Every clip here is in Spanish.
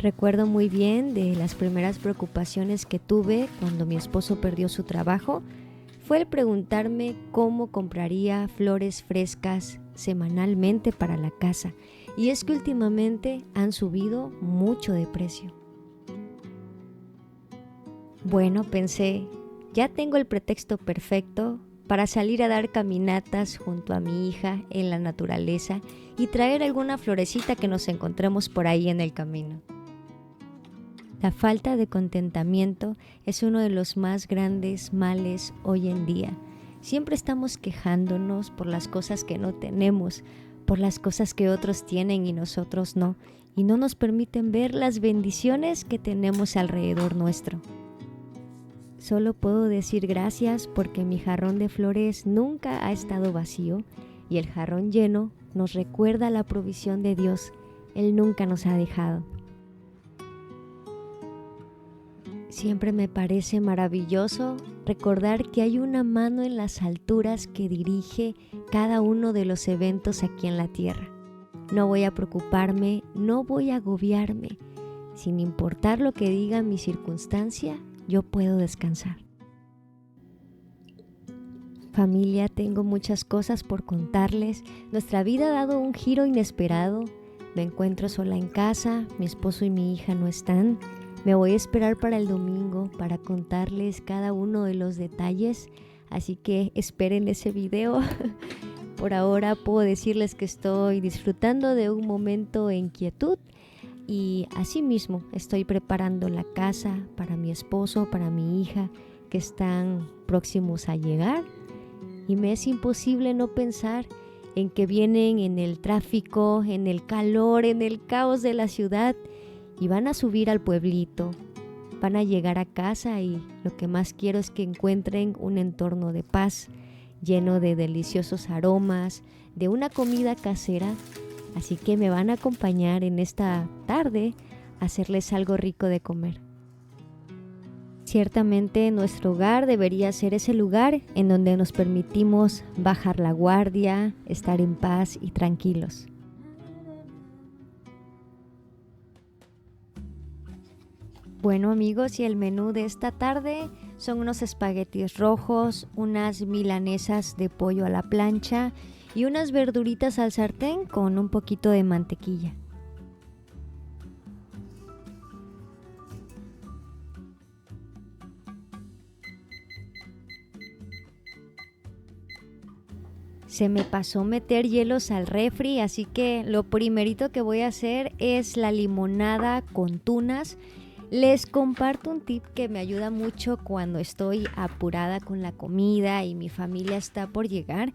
Recuerdo muy bien de las primeras preocupaciones que tuve cuando mi esposo perdió su trabajo, fue el preguntarme cómo compraría flores frescas semanalmente para la casa. Y es que últimamente han subido mucho de precio. Bueno, pensé, ya tengo el pretexto perfecto para salir a dar caminatas junto a mi hija en la naturaleza y traer alguna florecita que nos encontremos por ahí en el camino. La falta de contentamiento es uno de los más grandes males hoy en día. Siempre estamos quejándonos por las cosas que no tenemos, por las cosas que otros tienen y nosotros no, y no nos permiten ver las bendiciones que tenemos alrededor nuestro. Solo puedo decir gracias porque mi jarrón de flores nunca ha estado vacío y el jarrón lleno nos recuerda la provisión de Dios. Él nunca nos ha dejado. Siempre me parece maravilloso recordar que hay una mano en las alturas que dirige cada uno de los eventos aquí en la tierra. No voy a preocuparme, no voy a agobiarme. Sin importar lo que diga mi circunstancia, yo puedo descansar. Familia, tengo muchas cosas por contarles. Nuestra vida ha dado un giro inesperado. Me encuentro sola en casa, mi esposo y mi hija no están. Me voy a esperar para el domingo para contarles cada uno de los detalles, así que esperen ese video. Por ahora puedo decirles que estoy disfrutando de un momento en quietud y asimismo estoy preparando la casa para mi esposo, para mi hija, que están próximos a llegar. Y me es imposible no pensar en que vienen en el tráfico, en el calor, en el caos de la ciudad, y van a subir al pueblito, van a llegar a casa y lo que más quiero es que encuentren un entorno de paz, lleno de deliciosos aromas, de una comida casera. Así que me van a acompañar en esta tarde a hacerles algo rico de comer. Ciertamente nuestro hogar debería ser ese lugar en donde nos permitimos bajar la guardia, estar en paz y tranquilos. Bueno amigos, y el menú de esta tarde son unos espaguetis rojos, unas milanesas de pollo a la plancha y unas verduritas al sartén con un poquito de mantequilla. Se me pasó meter hielos al refri, así que lo primerito que voy a hacer es la limonada con tunas. Les comparto un tip que me ayuda mucho cuando estoy apurada con la comida y mi familia está por llegar.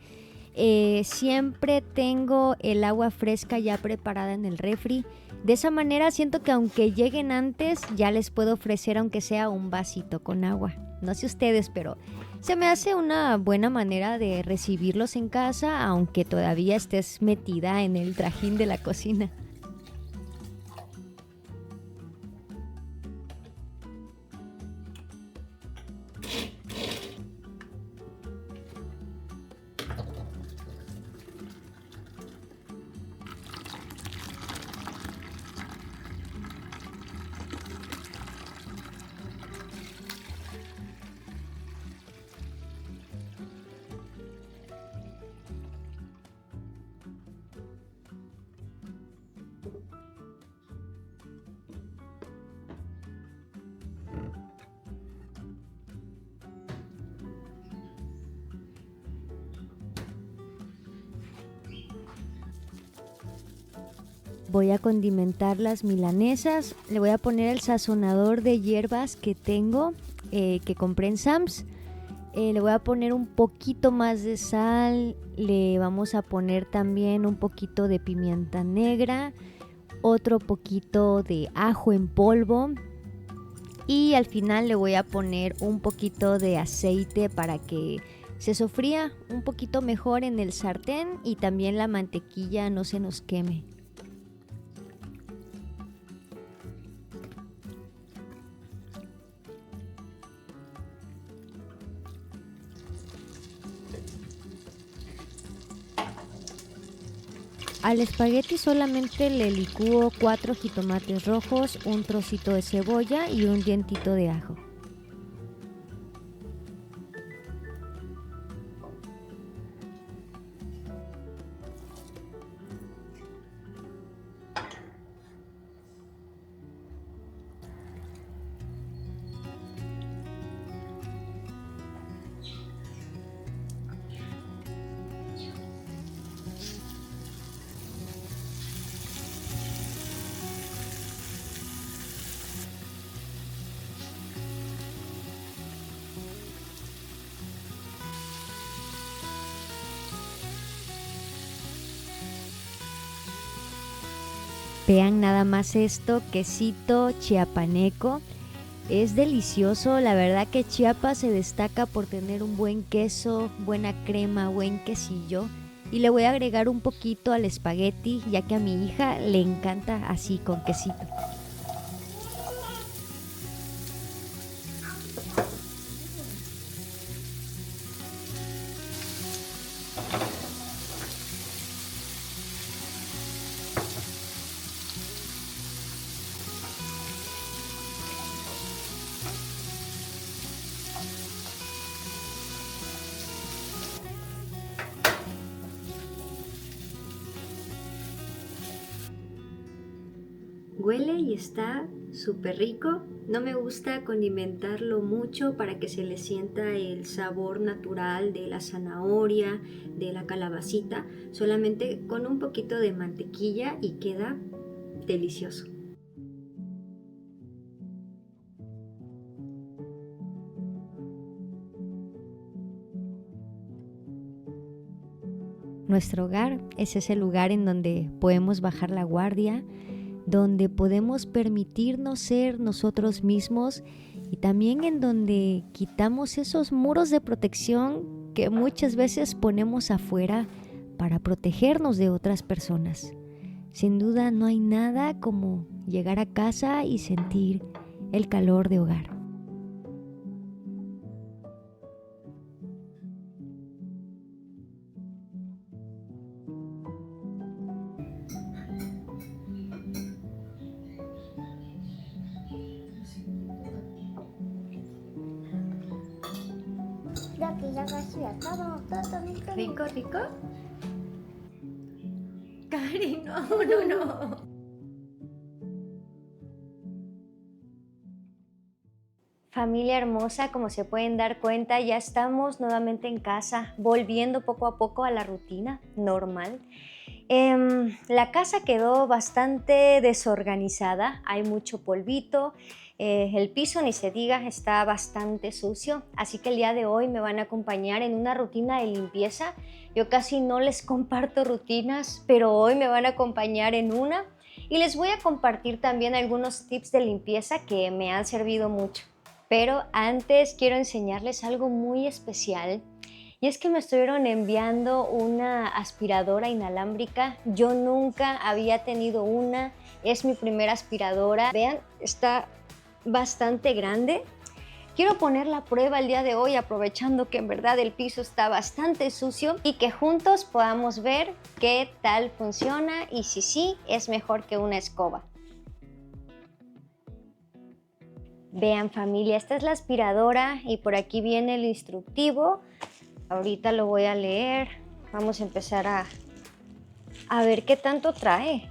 Siempre tengo el agua fresca ya preparada en el refri. De esa manera siento que aunque lleguen antes, ya les puedo ofrecer aunque sea un vasito con agua. No sé ustedes, pero se me hace una buena manera de recibirlos en casa, aunque todavía estés metida en el trajín de la cocina. Voy a condimentar las milanesas, le voy a poner el sazonador de hierbas que tengo, que compré en Sam's. Le voy a poner un poquito más de sal, le vamos a poner también un poquito de pimienta negra, otro poquito de ajo en polvo y al final le voy a poner un poquito de aceite para que se sofría un poquito mejor en el sartén y también la mantequilla no se nos queme. Al espagueti solamente le licúo 4 jitomates rojos, un trocito de cebolla y un dientito de ajo. Vean nada más esto, quesito chiapaneco. Es delicioso, la verdad que Chiapas se destaca por tener un buen queso, buena crema, buen quesillo. Y le voy a agregar un poquito al espagueti, ya que a mi hija le encanta así con quesito. Huele y está súper rico. No me gusta condimentarlo mucho para que se le sienta el sabor natural de la zanahoria, de la calabacita, solamente con un poquito de mantequilla y queda delicioso. Nuestro hogar es ese lugar en donde podemos bajar la guardia, donde podemos permitirnos ser nosotros mismos y también en donde quitamos esos muros de protección que muchas veces ponemos afuera para protegernos de otras personas. Sin duda no hay nada como llegar a casa y sentir el calor de hogar. Rico, rico. Cari, no. Familia hermosa, como se pueden dar cuenta, ya estamos nuevamente en casa, volviendo poco a poco a la rutina normal. La casa quedó bastante desorganizada, hay mucho polvito, el piso ni se diga, está bastante sucio, así que el día de hoy me van a acompañar en una rutina de limpieza. Yo casi no les comparto rutinas, pero hoy me van a acompañar en una y les voy a compartir también algunos tips de limpieza que me han servido mucho. Pero antes quiero enseñarles algo muy especial. Y es que me estuvieron enviando una aspiradora inalámbrica. Yo nunca había tenido una, es mi primera aspiradora. Vean, está bastante grande. Quiero ponerla a prueba el día de hoy, aprovechando que en verdad el piso está bastante sucio y que juntos podamos ver qué tal funciona y si sí es mejor que una escoba. Vean familia, esta es la aspiradora y por aquí viene el instructivo. Ahorita lo voy a leer. Vamos a empezar a ver qué tanto trae.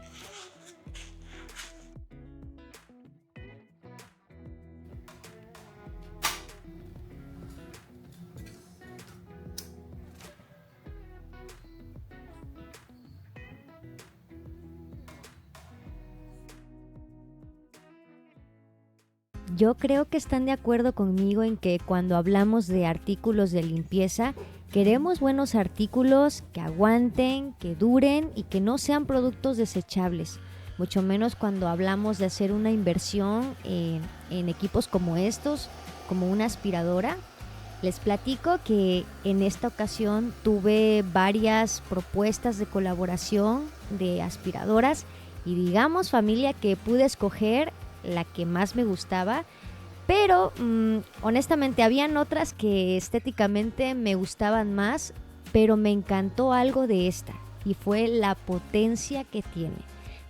Yo creo que están de acuerdo conmigo en que cuando hablamos de artículos de limpieza, queremos buenos artículos que aguanten, que duren y que no sean productos desechables. Mucho menos cuando hablamos de hacer una inversión en equipos como estos, como una aspiradora. Les platico que en esta ocasión tuve varias propuestas de colaboración de aspiradoras y digamos familia que pude escoger la que más me gustaba, pero honestamente habían otras que estéticamente me gustaban más, pero me encantó algo de esta. y fue la potencia que tiene.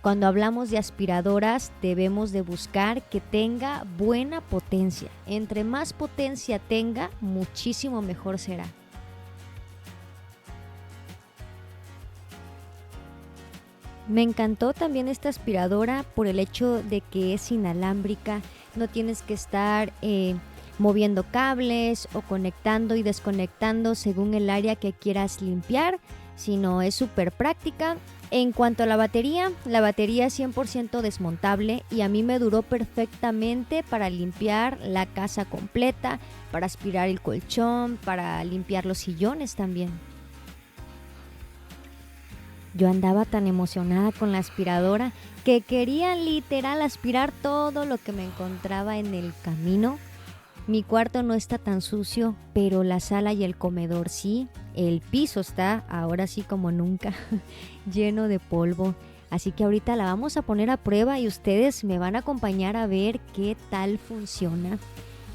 Cuando hablamos de aspiradoras debemos de buscar que tenga buena potencia. Entre más potencia tenga, muchísimo mejor será. Me encantó también esta aspiradora por el hecho de que es inalámbrica. No tienes que estar moviendo cables o conectando y desconectando según el área que quieras limpiar, sino es súper práctica. En cuanto a la batería es 100% desmontable y a mí me duró perfectamente para limpiar la casa completa, para aspirar el colchón, para limpiar los sillones también. Yo andaba tan emocionada con la aspiradora que quería literal aspirar todo lo que me encontraba en el camino. Mi cuarto no está tan sucio, pero la sala y el comedor sí. El piso está, ahora sí como nunca, lleno de polvo. Así que ahorita la vamos a poner a prueba y ustedes me van a acompañar a ver qué tal funciona.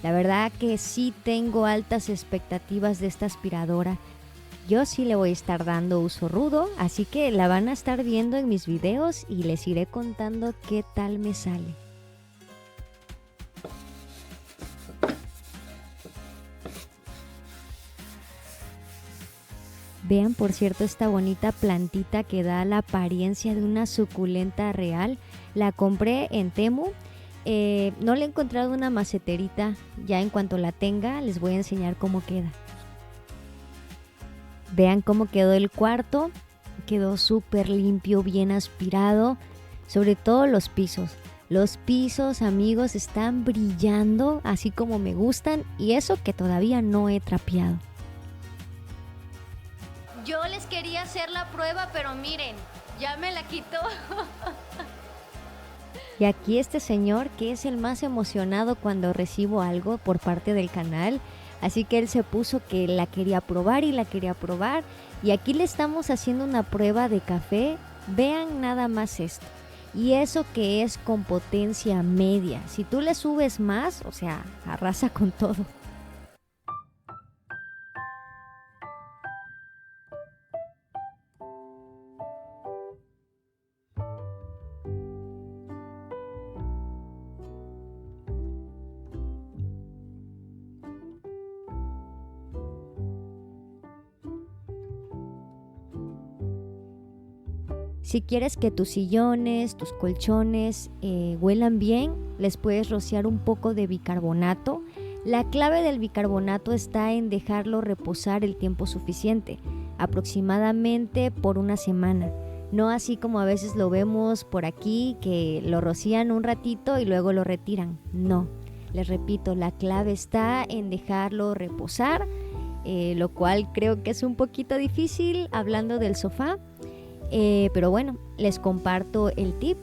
La verdad que sí tengo altas expectativas de esta aspiradora. Yo sí le voy a estar dando uso rudo, así que la van a estar viendo en mis videos y les iré contando qué tal me sale. Vean, por cierto, esta bonita plantita que da la apariencia de una suculenta real. La compré en Temu. No le he encontrado una maceterita. Ya en cuanto la tenga, les voy a enseñar cómo queda. Vean cómo quedó el cuarto. Quedó súper limpio, bien aspirado. Sobre todo los pisos. Los pisos, amigos, están brillando así como me gustan. Y eso que todavía no he trapeado. Yo les quería hacer la prueba, pero miren, ya me la quitó. Y aquí este señor, que es el más emocionado cuando recibo algo por parte del canal, así que él se puso que la quería probar y la quería probar. Y aquí le estamos haciendo una prueba de café. Vean nada más esto. Y eso que es con potencia media. Si tú le subes más, o sea, arrasa con todo. Si quieres que tus sillones, tus colchones huelan bien, les puedes rociar un poco de bicarbonato. La clave del bicarbonato está en dejarlo reposar el tiempo suficiente, aproximadamente por una semana. No así como a veces lo vemos por aquí, que lo rocían un ratito y luego lo retiran. No, les repito, la clave está en dejarlo reposar, lo cual creo que es un poquito difícil hablando del sofá. Pero bueno, les comparto el tip.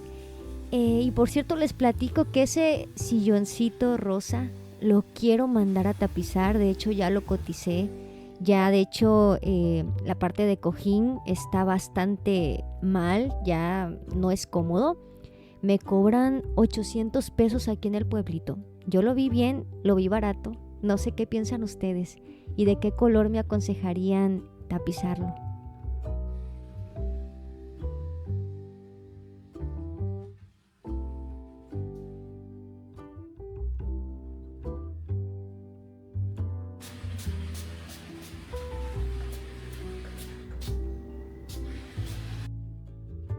Y por cierto, les platico que ese silloncito rosa lo quiero mandar a tapizar. De hecho, ya lo coticé. Ya de hecho, la parte de cojín está bastante mal. Ya no es cómodo. Me cobran 800 pesos aquí en el pueblito. Yo lo vi bien, lo vi barato. No sé qué piensan ustedes y de qué color me aconsejarían tapizarlo.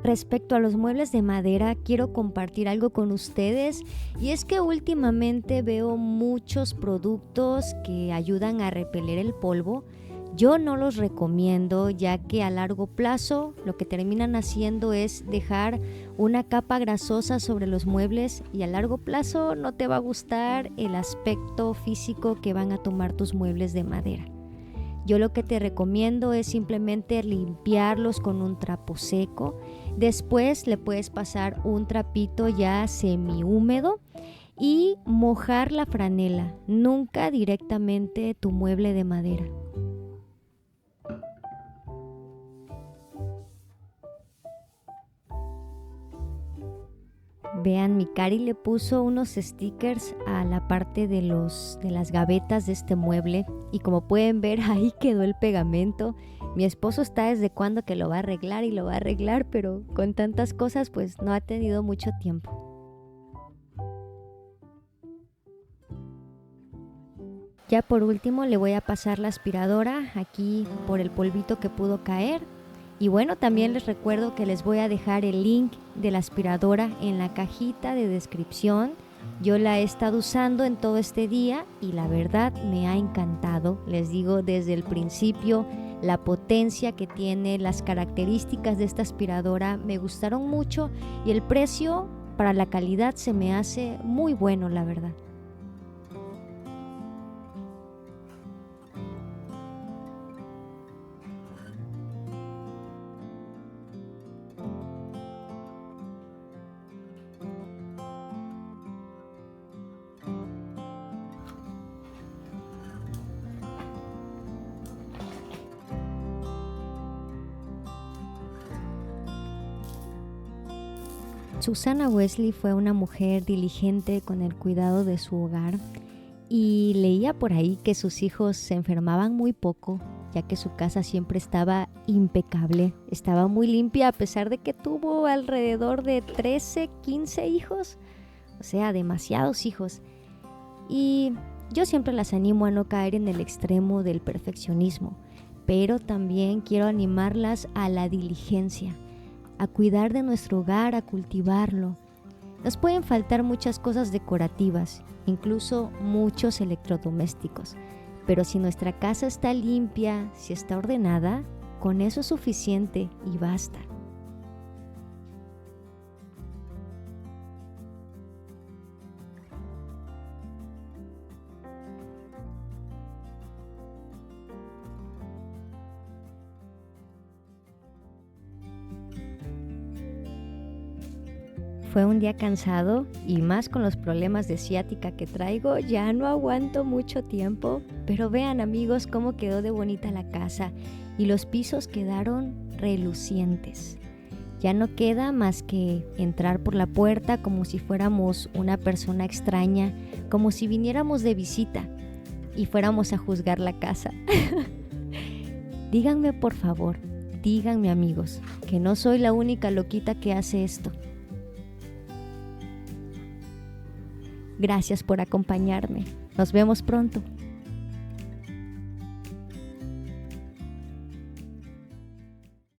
Respecto a los muebles de madera, quiero compartir algo con ustedes y es que últimamente veo muchos productos que ayudan a repeler el polvo. Yo no los recomiendo, ya que a largo plazo lo que terminan haciendo es dejar una capa grasosa sobre los muebles y a largo plazo no te va a gustar el aspecto físico que van a tomar tus muebles de madera. Yo lo que te recomiendo es simplemente limpiarlos con un trapo seco. Después le puedes pasar un trapito ya semihúmedo y mojar la franela, nunca directamente tu mueble de madera. Vean, mi Cari le puso unos stickers a la parte de las gavetas de este mueble y como pueden ver ahí quedó el pegamento. Mi esposo está desde cuando que lo va a arreglar y lo va a arreglar, pero con tantas cosas pues no ha tenido mucho tiempo. Ya por último le voy a pasar la aspiradora aquí por el polvito que pudo caer. Y bueno, también les recuerdo que les voy a dejar el link de la aspiradora en la cajita de descripción. Yo la he estado usando en todo este día y la verdad me ha encantado. Les digo desde el principio, la potencia que tiene, las características de esta aspiradora me gustaron mucho y el precio para la calidad se me hace muy bueno, la verdad. Susana Wesley fue una mujer diligente con el cuidado de su hogar y leía por ahí que sus hijos se enfermaban muy poco, ya que su casa siempre estaba impecable, estaba muy limpia a pesar de que tuvo alrededor de 13, 15 hijos, o sea, demasiados hijos. Y yo siempre las animo a no caer en el extremo del perfeccionismo, pero también quiero animarlas a la diligencia, a cuidar de nuestro hogar, a cultivarlo. Nos pueden faltar muchas cosas decorativas, incluso muchos electrodomésticos, pero si nuestra casa está limpia, si está ordenada, con eso es suficiente y basta. Fue un día cansado y más con los problemas de ciática que traigo, ya no aguanto mucho tiempo. Pero vean amigos cómo quedó de bonita la casa y los pisos quedaron relucientes. Ya no queda más que entrar por la puerta como si fuéramos una persona extraña, como si viniéramos de visita y fuéramos a juzgar la casa. Díganme por favor, díganme amigos, que no soy la única loquita que hace esto. Gracias por acompañarme. Nos vemos pronto.